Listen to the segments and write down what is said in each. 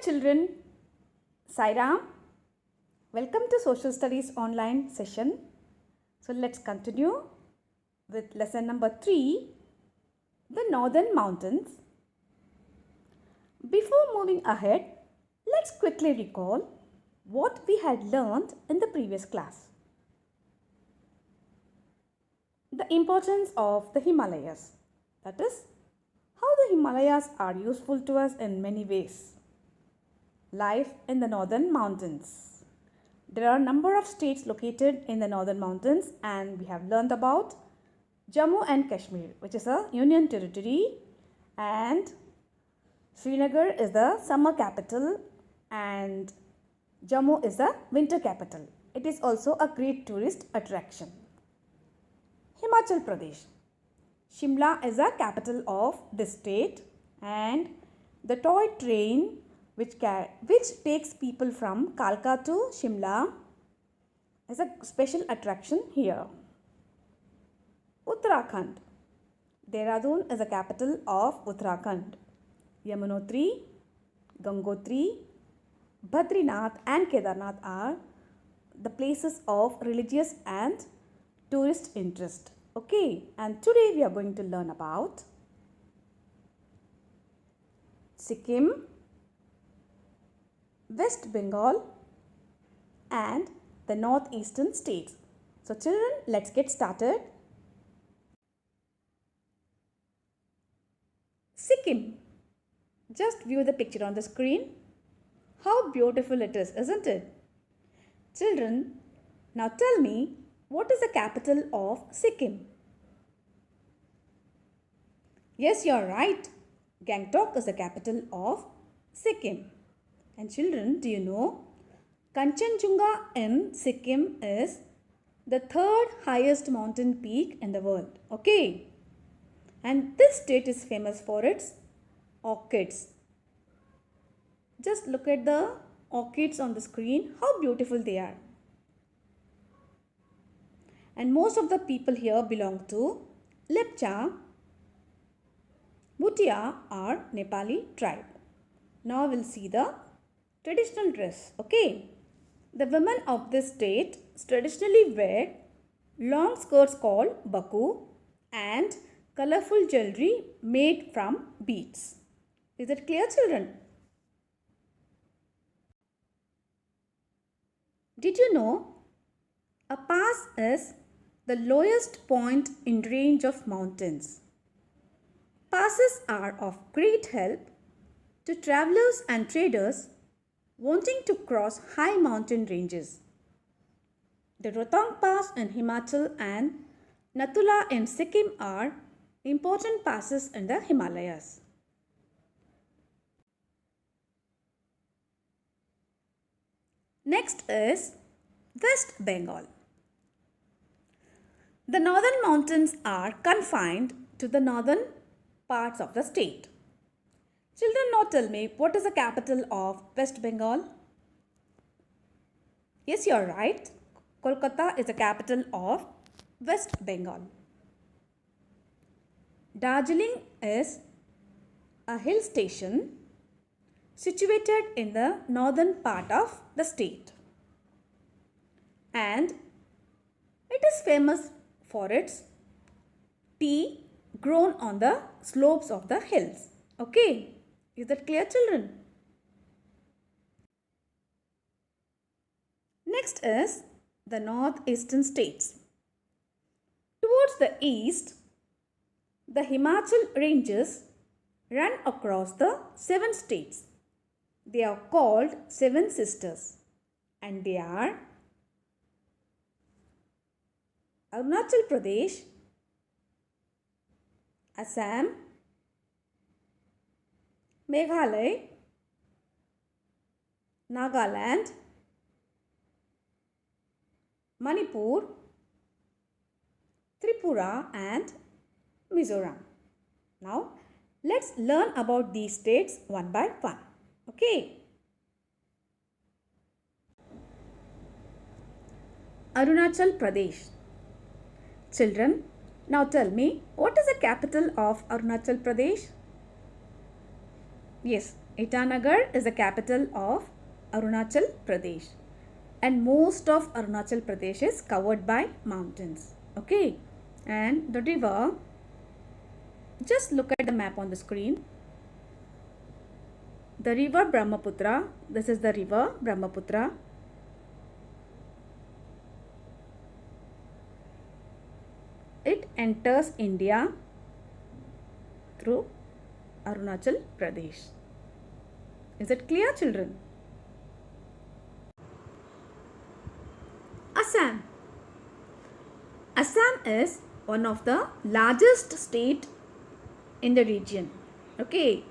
children, Sairam. Welcome to Social Studies online session. So let's continue with lesson number 3, the Northern Mountains. Before moving ahead, let's quickly recall what we had learned in the previous class. The importance of the Himalayas. That is, how the Himalayas are useful to us in many ways. Life in the northern mountains. There are a number of states located in the northern mountains, and we have learned about Jammu and Kashmir, which is a union territory, and Srinagar is the summer capital and Jammu is the winter capital. It is also a great tourist attraction. Himachal Pradesh. Shimla is the capital of this state, and the toy train which takes people from Kalka to Shimla is a special attraction here. Uttarakhand. Dehradun is the capital of Uttarakhand. Yamunotri, Gangotri, Badrinath and Kedarnath are the places of religious and tourist interest. Okay, and today we are going to learn about Sikkim, West Bengal and the northeastern states. So children, let's get started. Sikkim. Just view the picture on the screen. How beautiful it is, isn't it? Children, now tell me, what is the capital of Sikkim? Yes, you are right. Gangtok is the capital of Sikkim. And children, do you know, Kanchenjunga in Sikkim is the third highest mountain peak in the world. Okay. And this state is famous for its orchids. Just look at the orchids on the screen, how beautiful they are. And most of the people here belong to Lepcha, Bhutia or Nepali tribe. Now we'll see the traditional dress. Okay. The women of this state traditionally wear long skirts called baku and colorful jewelry made from beads. Is it clear, children? Did you know a pass is the lowest point in range of mountains? Passes are of great help to travelers and traders wanting to cross high mountain ranges. The Rohtang Pass in Himachal and Nathula in Sikkim are important passes in the Himalayas. Next is West Bengal. The northern mountains are confined to the northern parts of the state. Children, now tell me, what is the capital of West Bengal? Yes, you are right. Kolkata is the capital of West Bengal. Darjeeling is a hill station situated in the northern part of the state. And it is famous for its tea grown on the slopes of the hills. Okay. Is that clear, children? Next is the northeastern states. Towards the east, the Himachal ranges run across the 7 states. They are called 7 sisters, and they are Arunachal Pradesh, Assam, Meghalaya, Nagaland, Manipur, Tripura and Mizoram. Now, let's learn about these states one by one. Okay. Arunachal Pradesh. Children, now tell me, what is the capital of Arunachal Pradesh? Yes, Itanagar is the capital of Arunachal Pradesh, and most of Arunachal Pradesh is covered by mountains. Okay, and the river, just look at the map on the screen. The river Brahmaputra, this is the river Brahmaputra. It enters India through Arunachal Pradesh. Is it clear, children? Assam. Assam is one of the largest state in the region. Okay.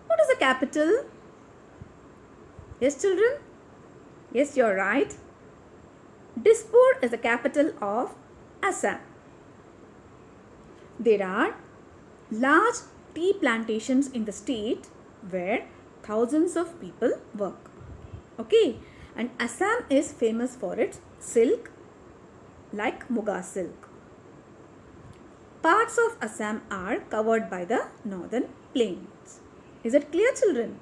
What is the capital? Yes, children? Yes, you're right. Dispur is the capital of Assam. There are large tea plantations in the state where thousands of people work. Okay, and Assam is famous for its silk, like Muga silk. Parts of Assam are covered by the northern plains. Is it clear, children?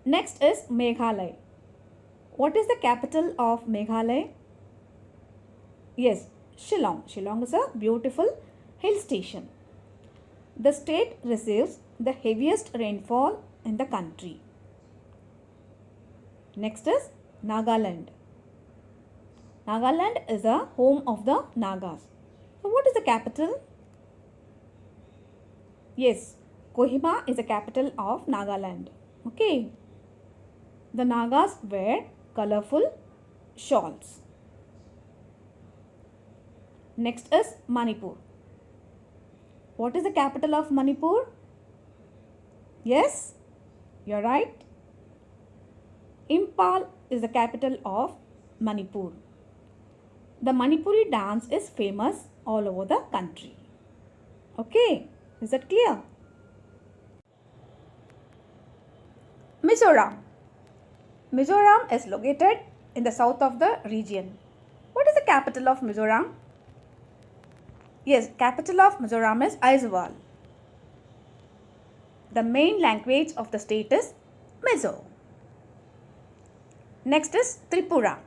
Next is Meghalaya. What is the capital of Meghalaya? Yes, Shillong. Shillong is a beautiful hill station. The state receives the heaviest rainfall in the country. Next is Nagaland. Nagaland is the home of the Nagas. So what is the capital? Yes, Kohima is the capital of Nagaland. Okay. The Nagas wear colorful shawls. Next is Manipur. What is the capital of Manipur? Yes, you're right. Imphal is the capital of Manipur. The Manipuri dance is famous all over the country. Okay, is that clear? Mizoram. Mizoram is located in the south of the region. What is the capital of Mizoram? Yes, capital of Mizoram is Aizawl. The main language of the state is Mizo. Next is Tripura.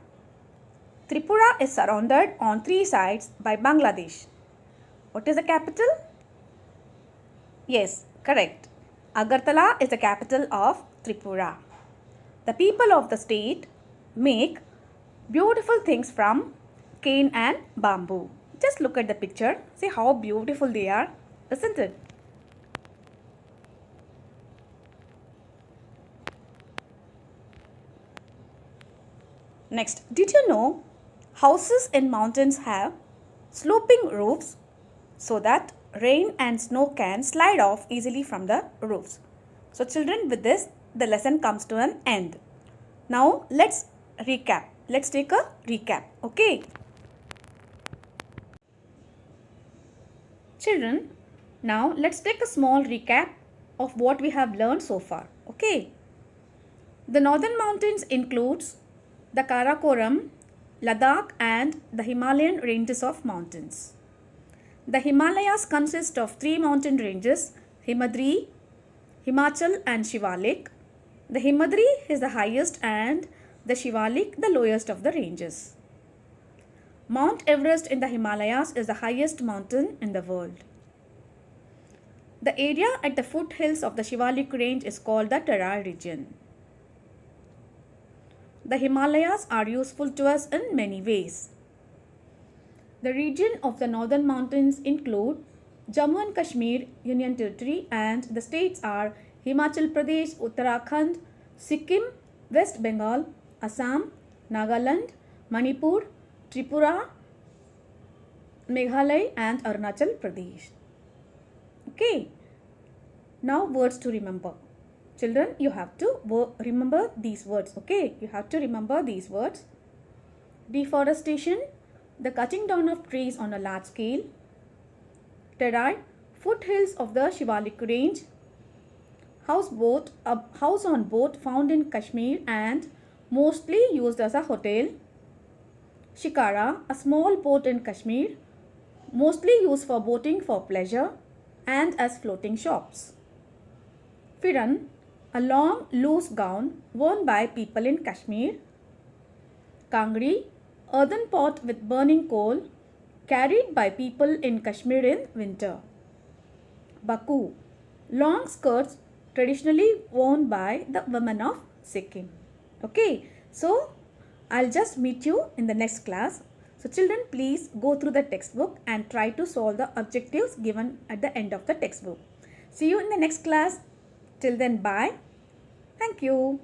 Tripura is surrounded on three sides by Bangladesh. What is the capital? Yes, correct. Agartala is the capital of Tripura. The people of the state make beautiful things from cane and bamboo. Just look at the picture. See how beautiful they are, isn't it? Next, did you know houses in mountains have sloping roofs so that rain and snow can slide off easily from the roofs? So children, with this, the lesson comes to an end. Now let's recap. Let's take a recap. Okay. Children, now let's take a small recap of what we have learned so far. Okay. The northern mountains includes the Karakoram, Ladakh and the Himalayan ranges of mountains. The Himalayas consist of three mountain ranges, Himadri, Himachal and Shivalik. The Himadri is the highest and the Shivalik the lowest of the ranges. Mount Everest in the Himalayas is the highest mountain in the world. The area at the foothills of the Shivalik range is called the Tarar region. The Himalayas are useful to us in many ways. The region of the northern mountains include Jammu and Kashmir Union Territory and the states are Himachal Pradesh, Uttarakhand, Sikkim, West Bengal, Assam, Nagaland, Manipur, Tripura, Meghalaya and Arunachal Pradesh. Okay. Now words to remember. Children, you have to remember these words. Okay. You have to remember these words. Deforestation, the cutting down of trees on a large scale. Terai, foothills of the Shivalik range. Houseboat, a house on boat found in Kashmir and mostly used as a hotel. Shikara, a small boat in Kashmir, mostly used for boating for pleasure. and as floating shops. Firan, a long loose gown worn by people in Kashmir. Kangri, earthen pot with burning coal carried by people in Kashmir in winter. Baku, long skirts traditionally worn by the women of Sikkim. Okay, so I'll just meet you in the next class. So children, please go through the textbook and try to solve the objectives given at the end of the textbook. See you in the next class. Till then, bye. Thank you.